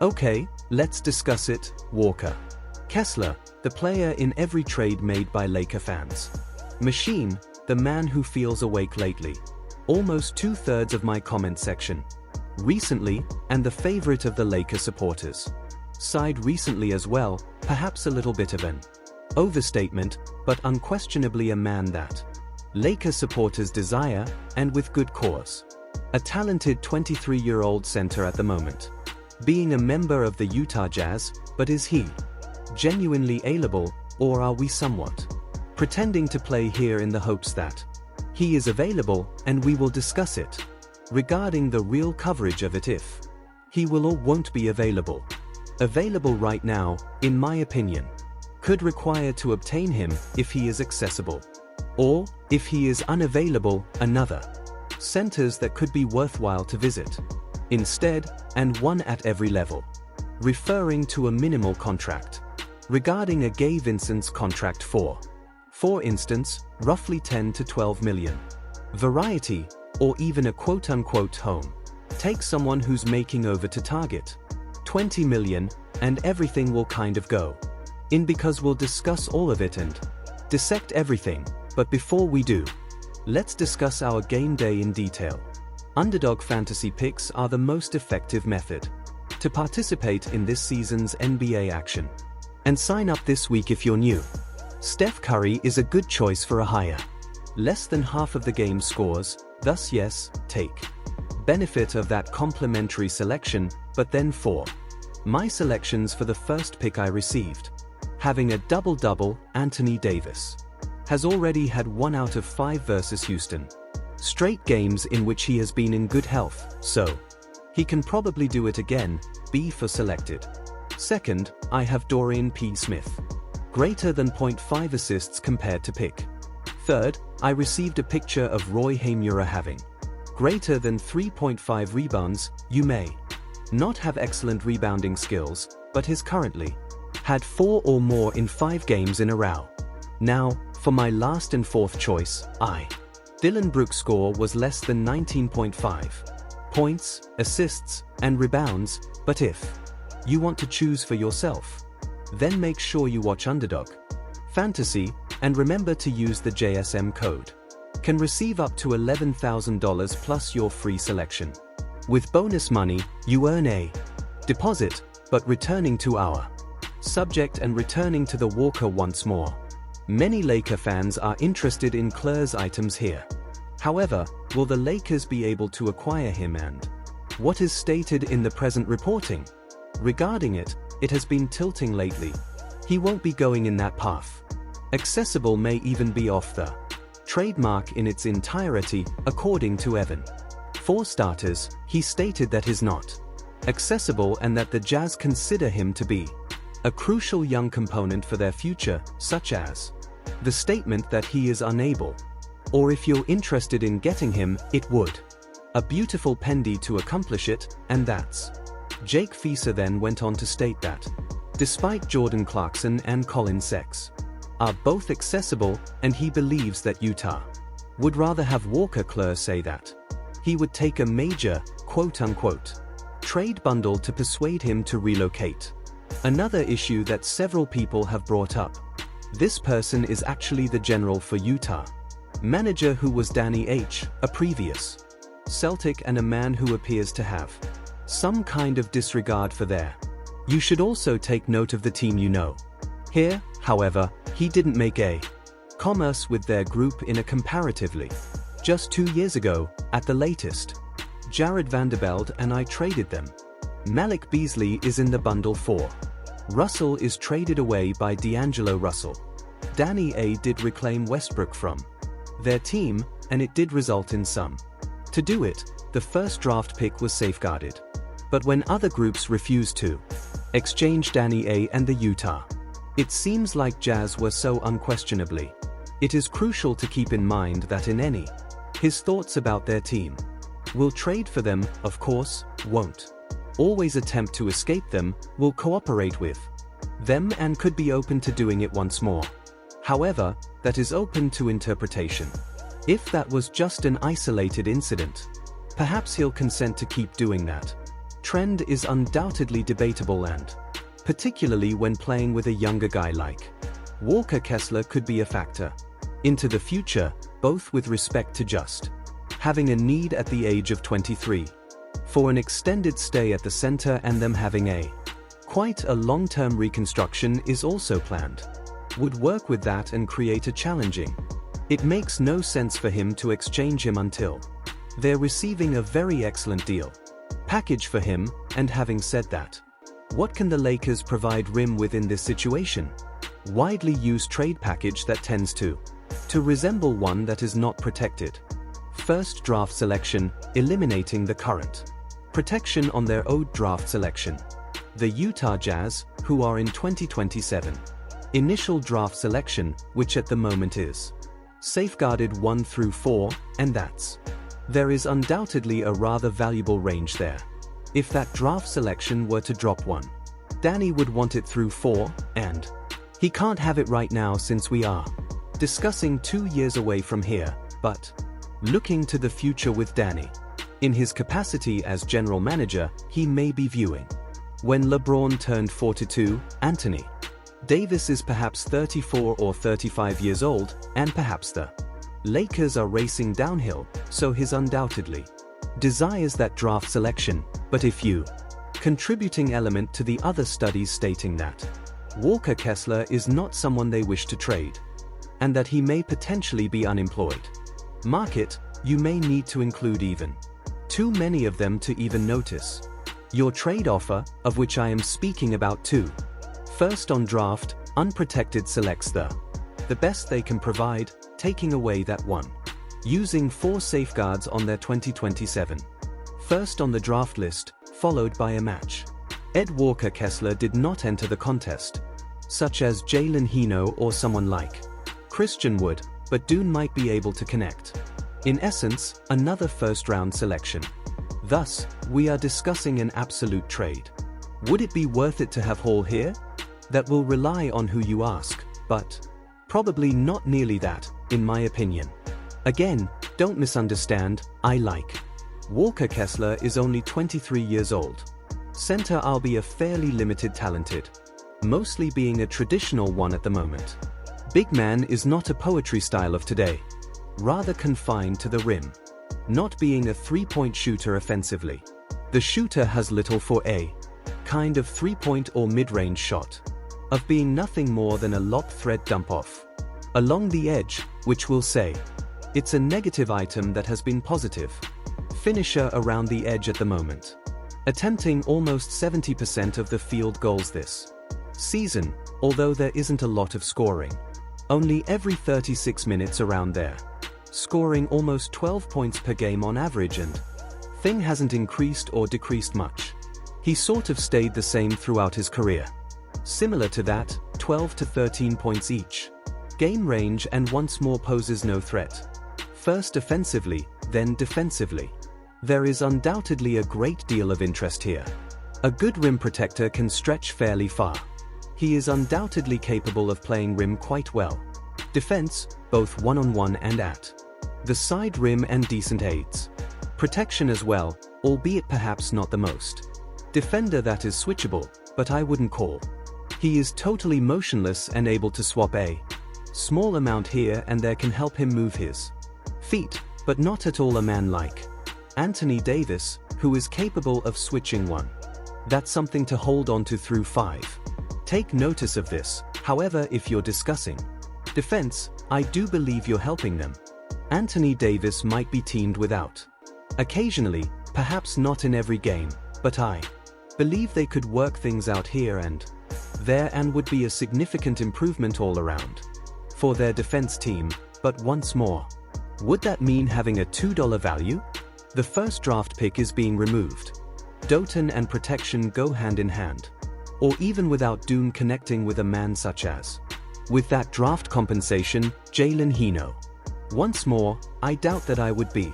Okay, let's discuss it. Walker Kessler, the player in every trade made by Laker fans. Machine, the man who feels awake lately. Almost 2/3 of my comment section. Recently, and the favorite of the Laker supporters. Side recently as well, perhaps a little bit of an overstatement, but unquestionably a man that Laker supporters desire, and with good cause. A talented 23-year-old center at the moment. Being a member of the Utah Jazz, but is he genuinely available, or are we somewhat pretending to play here in the hopes that he is available, and we will discuss it regarding the real coverage of it if he will or won't be available. Available right now, in my opinion, could require to obtain him if he is accessible. Or, if he is unavailable, another centers that could be worthwhile to visit. Instead, and one at every level. Referring to a minimal contract. Regarding a Gabe Vincent's contract for instance, roughly 10 to 12 million. Variety, or even a quote-unquote home. Take someone who's making over to target 20 million, and everything will kind of go in, because we'll discuss all of it and dissect everything. But before we do, let's discuss our game day in detail. Underdog fantasy picks are the most effective method to participate in this season's NBA action. And sign up this week if you're new. Steph Curry is a good choice for a higher, less than half of the game scores, thus yes, take benefit of that complimentary selection. But then for my selections for the first pick I received, having a double-double, Anthony Davis has already had 1 out of 5 versus Houston. Straight games in which he has been in good health, so he can probably do it again. B for selected. Second, I have Dorian P. Smith. Greater than 0.5 assists compared to pick. Third, I received a picture of Roy Haymura having greater than 3.5 rebounds. You may not have excellent rebounding skills, but has currently had 4 or more in 5 games in a row. Now, for my last and fourth choice, Dylan Brooks' score was less than 19.5 points, assists, and rebounds. But if you want to choose for yourself, then make sure you watch Underdog Fantasy, and remember to use the JSM code. Can receive up to $11,000 plus your free selection. With bonus money, you earn a deposit, but returning to our subject and returning to the Walker once more. Many Laker fans are interested in Kessler's items here. However, will the Lakers be able to acquire him, and what is stated in the present reporting regarding it? It has been tilting lately. He won't be going in that path. Accessible may even be off the trademark in its entirety, according to Evan. For starters, he stated that he's not accessible and that the Jazz consider him to be a crucial young component for their future, such as the statement that he is unable, or if you're interested in getting him, it would a beautiful pendy to accomplish it, and that's Jake Fieser then went on to state that despite Jordan Clarkson and Colin Sexton are both accessible, and he believes that Utah would rather have Walker Kessler say that he would take a major, quote-unquote, trade bundle to persuade him to relocate. Another issue that several people have brought up. This person is actually the general for Utah manager who was Danny H., a previous Celtic and a man who appears to have some kind of disregard for their. You should also take note of the team you know. Here, however, he didn't make a commerce with their group in a comparatively just 2 years ago, at the latest. Jared Vanderbilt and I traded them. Malik Beasley is in the bundle for. Russell is traded away by D'Angelo Russell. Danny A did reclaim Westbrook from their team, and it did result in some. To do it, the first draft pick was safeguarded. But when other groups refused to exchange Danny A and the Utah, it seems like Jazz were so unquestionably. It is crucial to keep in mind that in any his thoughts about their team will trade for them, of course, won't always attempt to escape them, will cooperate with them and could be open to doing it once more. However, that is open to interpretation. If that was just an isolated incident, perhaps he'll consent to keep doing that. Trend is undoubtedly debatable and, particularly when playing with a younger guy like Walker Kessler, could be a factor into the future, both with respect to just having a need at the age of 23 for an extended stay at the center and them having quite a long-term reconstruction is also planned. Would work with that and create a challenging. It makes no sense for him to exchange him until they're receiving a very excellent deal package for him. And having said that, what can the Lakers provide Rim with in this situation? Widely used trade package that tends to resemble one that is not protected. First draft selection, eliminating the current protection on their old draft selection. The Utah Jazz, who are in 2027. Initial draft selection, which at the moment is safeguarded 1 through 4, and there is undoubtedly a rather valuable range there. If that draft selection were to drop 1, Danny would want it through 4, and he can't have it right now since we are discussing 2 years away from here, but looking to the future with Danny. In his capacity as general manager, he may be viewing when LeBron turned 42, Anthony Davis is perhaps 34 or 35 years old, and perhaps the Lakers are racing downhill, so his undoubtedly desires that draft selection. But if you contributing element to the other studies stating that Walker Kessler is not someone they wish to trade, and that he may potentially be unemployed market, you may need to include even too many of them to even notice your trade offer, of which I am speaking about too. First on draft, unprotected selects the best they can provide, taking away that 1. Using 4 safeguards on their 2027. First on the draft list, followed by a match. Ed Walker Kessler did not enter the contest, such as Jalen Hino or someone like Christian Wood, but Dune might be able to connect. In essence, another first-round selection. Thus, we are discussing an absolute trade. Would it be worth it to have Hall here? That will rely on who you ask, but probably not nearly that, in my opinion. Again, don't misunderstand, I like Walker Kessler is only 23 years old. Center I'll be a fairly limited talented, mostly being a traditional one at the moment. Big man is not a poetry style of today, rather confined to the rim. Not being a three-point shooter offensively. The shooter has little for a kind of three-point or mid-range shot. Of being nothing more than a lob thread dump-off along the edge, which will say it's a negative item that has been positive. Finisher around the edge at the moment. Attempting almost 70% of the field goals this season, although there isn't a lot of scoring. Only every 36 minutes around there. Scoring almost 12 points per game on average, and thing hasn't increased or decreased much. He sort of stayed the same throughout his career. Similar to that, 12 to 13 points each game range, and once more poses no threat. First offensively, then defensively. There is undoubtedly a great deal of interest here. A good rim protector can stretch fairly far. He is undoubtedly capable of playing rim quite well. Defense, both one-on-one and at the side rim, and decent aids. Protection as well, albeit perhaps not the most. Defender that is switchable, but I wouldn't call. He is totally motionless and able to swap a small amount here and there, can help him move his feet, but not at all a man like Anthony Davis, who is capable of switching one. That's something to hold on to through 5. Take notice of this, however, if you're discussing defense, I do believe you're helping them. Anthony Davis might be teamed without. Occasionally, perhaps not in every game, but I believe they could work things out here and there and would be a significant improvement all around for their defense team. But once more, would that mean having a $2 value? The first draft pick is being removed. Doton and protection go hand in hand. Or even without Dune connecting with a man such as, with that draft compensation, Jalen Hino. Once more, I doubt that I would be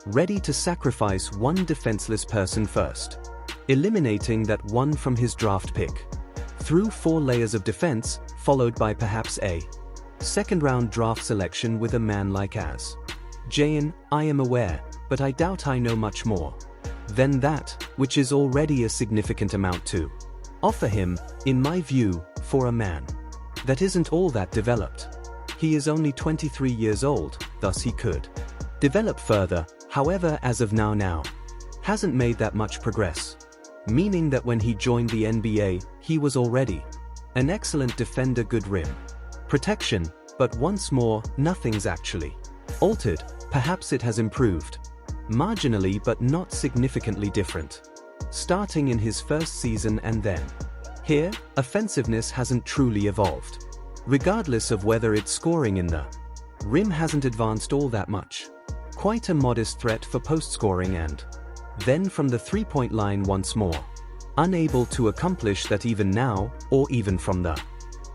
ready to sacrifice one defenseless person first, eliminating that one from his draft pick. Through 4 layers of defense, followed by perhaps a second-round draft selection with a man like as Jayan. I am aware, but I doubt I know much more. then that, which is already a significant amount to offer him, in my view, for a man that isn't all that developed. He is only 23 years old, thus he could develop further, however as of now, hasn't made that much progress. Meaning that when he joined the NBA, he was already an excellent defender, good rim protection, but once more, nothing's actually altered. Perhaps it has improved marginally but not significantly different. Starting in his first season and then here, offensiveness hasn't truly evolved. Regardless of whether it's scoring in the rim hasn't advanced all that much. Quite a modest threat for post-scoring and then from the three-point line once more. Unable to accomplish that even now, or even from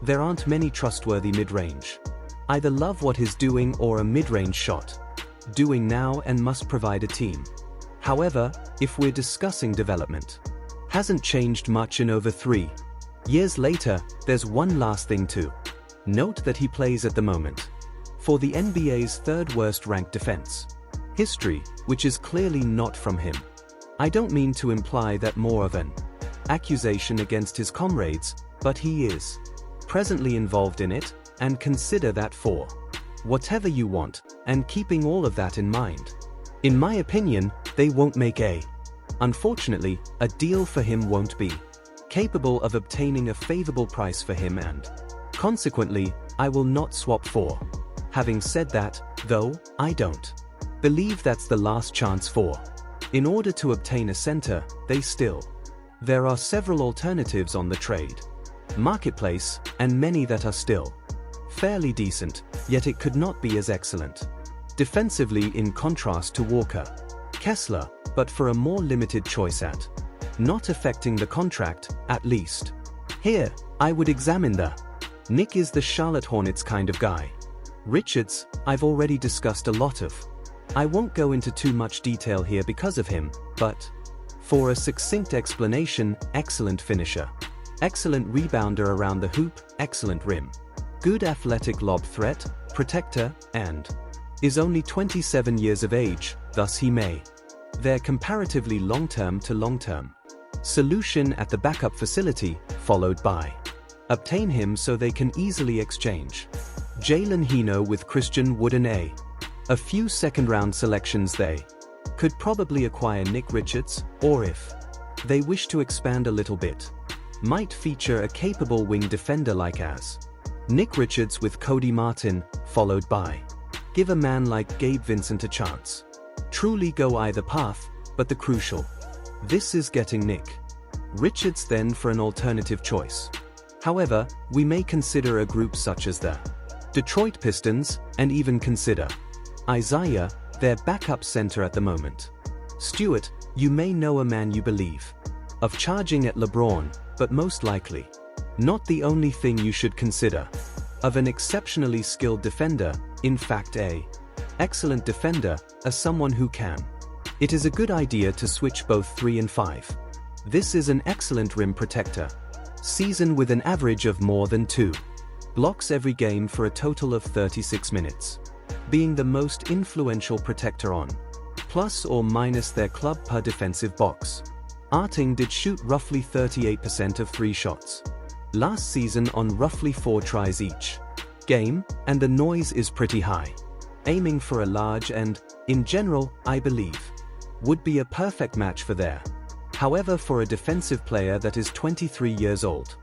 there aren't many trustworthy mid-range. Either love what he's doing or a mid-range shot doing now and must provide a team. However, if we're discussing development, hasn't changed much in over 3 years later. There's one last thing to note, that he plays at the moment for the NBA's third worst ranked defense history, which is clearly not from him. I don't mean to imply that more of an accusation against his comrades, but he is presently involved in it, and consider that for whatever you want, and keeping all of that in mind. In my opinion, they won't make unfortunately, a deal for him won't be capable of obtaining a favorable price for him, and consequently, I will not swap for. Having said that, though, I don't believe that's the last chance for. In order to obtain a center, there are several alternatives on the trade marketplace, and many that are still fairly decent, yet it could not be as excellent defensively in contrast to Walker Kessler, but for a more limited choice at not affecting the contract, at least. Here, I would examine the Nick is the Charlotte Hornets kind of guy. Richards, I've already discussed a lot of. I won't go into too much detail here because of him, but for a succinct explanation, excellent finisher, excellent rebounder around the hoop, excellent rim, good athletic lob threat, protector, and is only 27 years of age, thus he may their comparatively long-term solution at the backup facility, followed by obtain him so they can easily exchange Jalen Hino with Christian Wood and a few second-round selections. They could probably acquire Nick Richards, or if they wish to expand a little bit, might feature a capable wing defender like as Nick Richards with Cody Martin, followed by give a man like Gabe Vincent a chance. Truly go either path, but the crucial this is getting Nick Richards then for an alternative choice. However, we may consider a group such as the Detroit Pistons, and even consider Isaiah, their backup center at the moment. Stewart, you may know a man you believe of charging at LeBron, but most likely not the only thing you should consider of an exceptionally skilled defender, in fact excellent defender, as someone who can. It is a good idea to switch both 3 and 5. This is an excellent rim protector. Season with an average of more than 2 blocks every game for a total of 36 minutes. Being the most influential protector on plus or minus their club per defensive box. Arting did shoot roughly 38% of 3 shots last season on roughly 4 tries each game, and the noise is pretty high. Aiming for a large and, in general, I believe, would be a perfect match for there. However, for a defensive player that is 23 years old,